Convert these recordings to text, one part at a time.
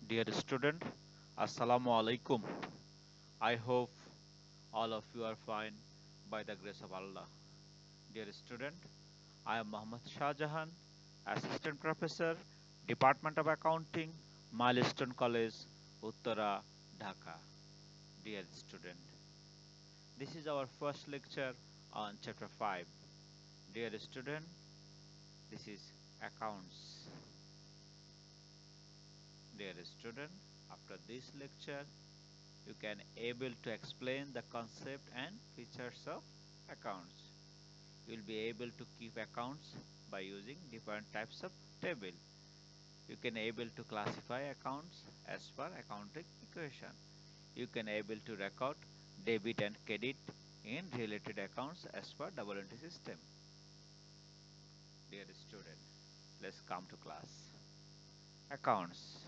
Dear student, Assalamu alaikum. I hope all of you are fine by the grace of Allah. Dear student, I am Muhammad Shah Jahan, Assistant Professor, Department of Accounting, Milestone College, Uttara, Dhaka. Dear student, this is our first lecture on Chapter 5. Dear student, this is Accounts. Dear student, after this lecture, you can able to explain the concept and features of accounts. You will be able to keep accounts by using different types of table. You can able to classify accounts as per accounting equation. You can able to record debit and credit in related accounts as per double entry system. Dear student, let's come to class. Accounts.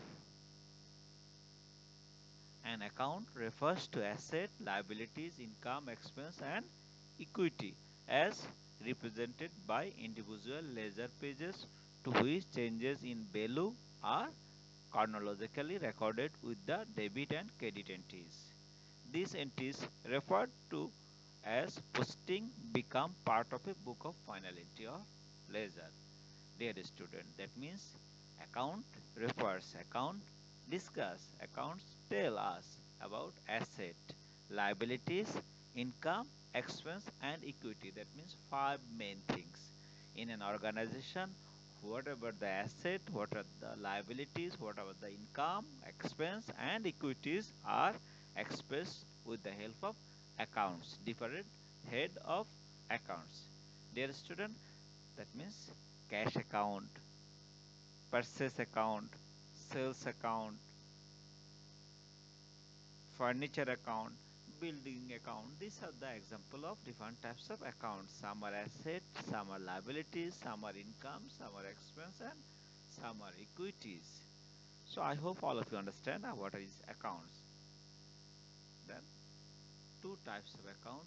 An account refers to asset, liabilities, income, expense, and equity as represented by individual ledger pages to which changes in value are chronologically recorded with the debit and credit entries. These entries referred to as posting become part of a book of final entry or ledger. Dear student, that means account refers account discuss accounts tell us about asset, liabilities, income, expense and equity. That means five main things in an organization. Whatever the asset, what are the liabilities, whatever the income, expense and equities are expressed with the help of accounts, different head of accounts. Dear student, that means cash account, purchase account, sales account, furniture account, building account. These are the example of different types of accounts. Some are assets, some are liabilities, some are income, some are expense, and some are equities. So I hope all of you understand what is accounts. Then two types of account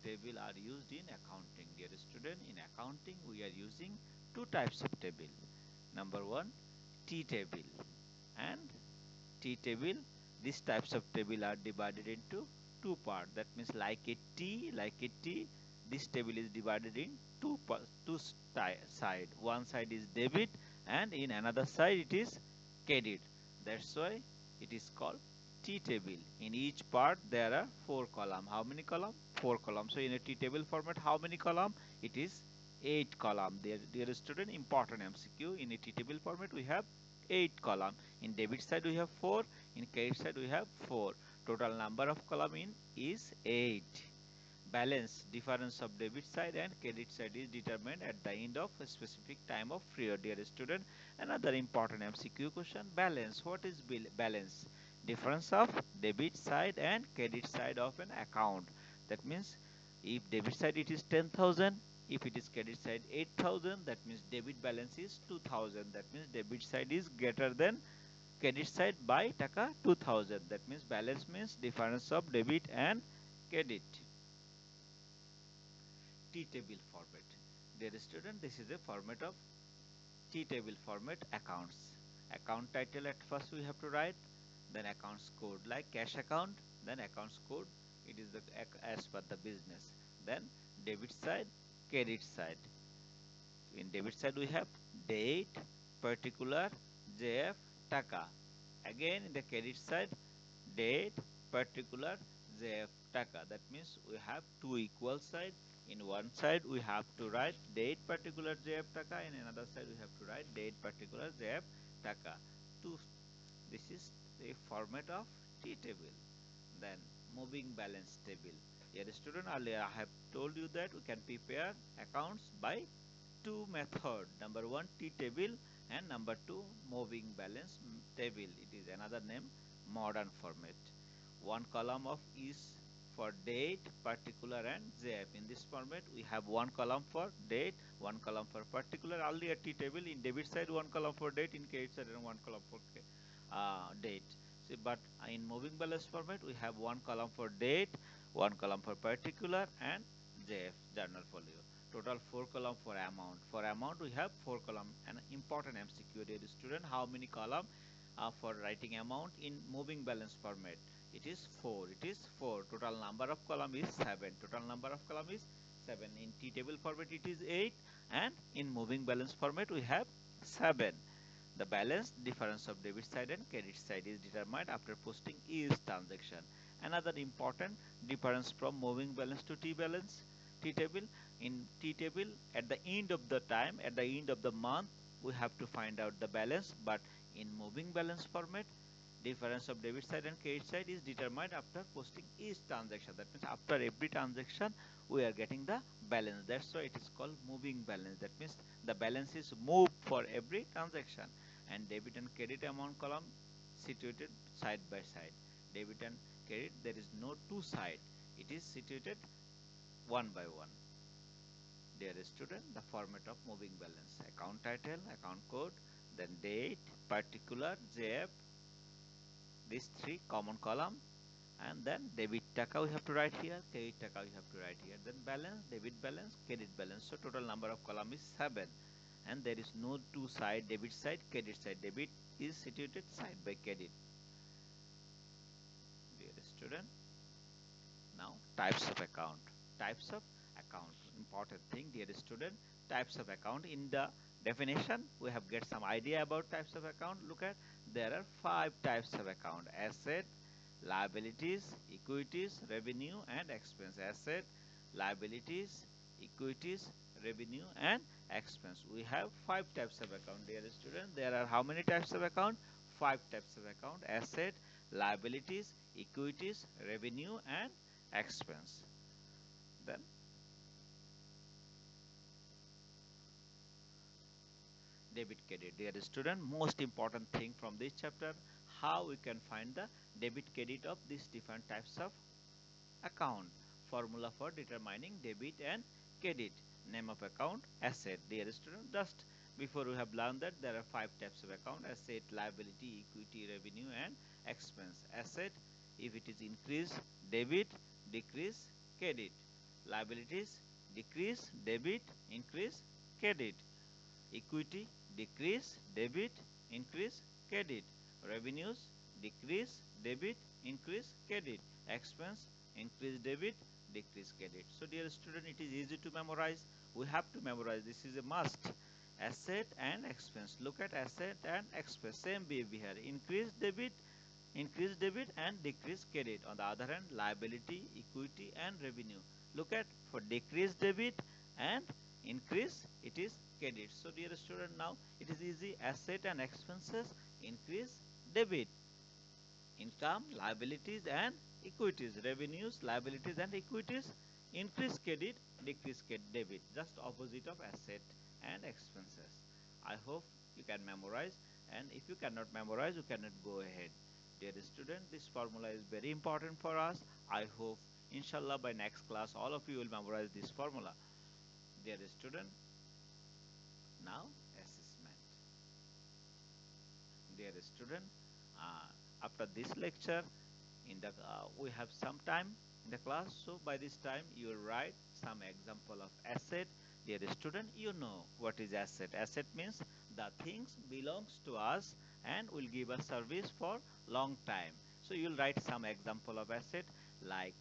table are used in accounting. Dear student, in accounting we are using two types of table. Number one, T table and T table. These types of table are divided into two parts. That means like a T, this table is divided in two side. One side is debit and in another side it is credit. That's why it is called T table. In each part there are four columns. How many columns? Four columns. So in a T table format, how many columns? It is 8 column. Dear student, important MCQ. In a T table format we have 8 column. In debit side we have 4. In credit side we have 4. Total number of column in is 8. Balance difference of debit side and credit side is determined at the end of a specific time of period. Dear student, another important MCQ question. Balance. What is balance? Difference of debit side and credit side of an account. That means if debit side it is 10,000, if it is credit side 8,000, that means debit balance is 2,000. That means debit side is greater than credit side by taka 2,000. That means balance means difference of debit and credit. T-table format. Dear student, this is a format of T-table format accounts. Account title at first we have to write, then accounts code like cash account, then accounts code. It is the as per the business. Then debit side, credit side. In debit side we have date, particular, JF, taka. Again in the credit side, date, particular, JF, taka. That means we have two equal side. In one side we have to write date, particular, JF, taka. In another side we have to write date, particular, JF, taka. Two. This is the format of T table. Then moving balance table. Here student, earlier I have told you that we can prepare accounts by two method. Number one T table and number two moving balance table. It is another name, modern format. One column of is for date, particular and JF. In this format we have one column for date, one column for particular. Earlier T table, in debit side one column for date, in credit side and one column for date. See, but in moving balance format we have one column for date, one column for particular and JF, journal folio. Total 4 column for amount. For amount we have 4 column. An important MCQ, dear student, how many column? for writing amount in moving balance format. It is 4. It is 4. Total number of column is 7. Total number of column is 7. In T table format it is 8, and in moving balance format we have 7. The balance difference of debit side and credit side is determined after posting each transaction. Another important difference from moving balance to T table. In T table, at the end of the time, at the end of the month, we have to find out the balance. But in moving balance format, difference of debit side and credit side is determined after posting each transaction. That means after every transaction, we are getting the balance. That's why it is called moving balance. That means the balance is moved for every transaction. And debit and credit amount column situated side by side. Debit and credit, there is no two side. It is situated one by one. Dear student, the format of moving balance: account title, account code, then date, particular, JF, these three common column, and then debit taka we have to write here, credit taka we have to write here, then balance, debit balance, credit balance. So total number of column is 7, and there is no two side, debit side, credit side. Debit is situated side by credit. Dear student, now types of account. Types of account, important thing, dear student. Types of account, in the definition we have get some idea about types of account. Look at, there are 5 types of account: asset, liabilities, equities, revenue and expense. Asset, liabilities, equities, revenue and expense. We have 5 types of account, dear student. There are how many types of account? 5 types of account: asset, liabilities, equities, revenue and expense. Then debit credit, dear student, most important thing from this chapter, how we can find the debit credit of these different types of account. Formula for determining debit and credit: name of account, asset. Dear student, just before we have learned that there are 5 types of account: asset, liability, equity, revenue and expense. Asset, if it is increase, debit, decrease, credit. Liabilities, decrease, debit, increase, credit. Equity, decrease, debit, increase, credit. Revenues, decrease, debit, increase, credit. Expense, increase debit, decrease credit. So dear student, it is easy to memorize. We have to memorize. This is a must. Asset and expense. Look at asset and expense. Same behavior. Increase debit and decrease credit. On the other hand, liability, equity and revenue. Look at, for decrease debit and increase, it is credit. So dear student, now it is easy. Asset and expenses, increase debit. Income, liabilities and equities. Revenues, liabilities and equities, increase credit, decrease debit. Just opposite of asset and expenses. I hope you can memorize, and if you cannot memorize, you cannot go ahead. Dear student, this formula is very important for us. I hope inshallah by next class all of you will memorize this formula. Dear student, now assessment. Dear student, after this lecture, in the we have some time in the class, so by this time you will write some example of asset. Dear student, you know what is asset. Asset means the things belongs to us and will give us service for long time. So you will write some example of asset like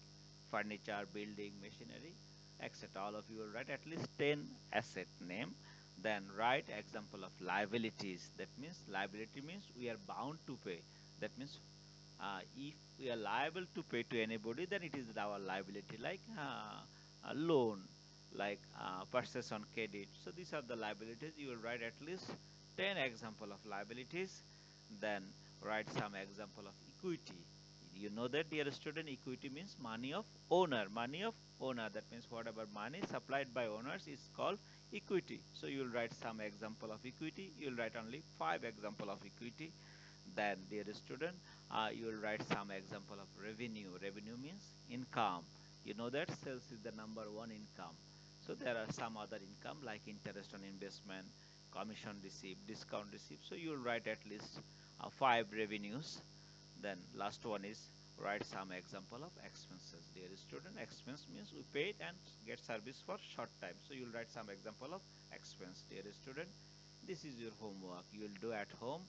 furniture, building, machinery, etc. All of you will write at least 10 asset name. Then write example of liabilities. That means liability means we are bound to pay. That means if we are liable to pay to anybody, then it is our liability, like a loan, like purchase on credit. So these are the liabilities. You will write at least 10 example of liabilities. Then write some example of equity. You know that, dear student, equity means money of owner. Money of owner. That means whatever money supplied by owners is called equity. So you will write some example of equity. You will write only 5 example of equity. Then, dear student, you will write some example of revenue. Revenue means income. You know that sales is the number one income. So there are some other income like interest on investment, commission received, discount received. So you will write at least 5 revenues. Then last one is write some example of expenses. Dear student, expense means we paid and get service for short time. So you will write some example of expense. Dear student, this is your homework. You will do at home.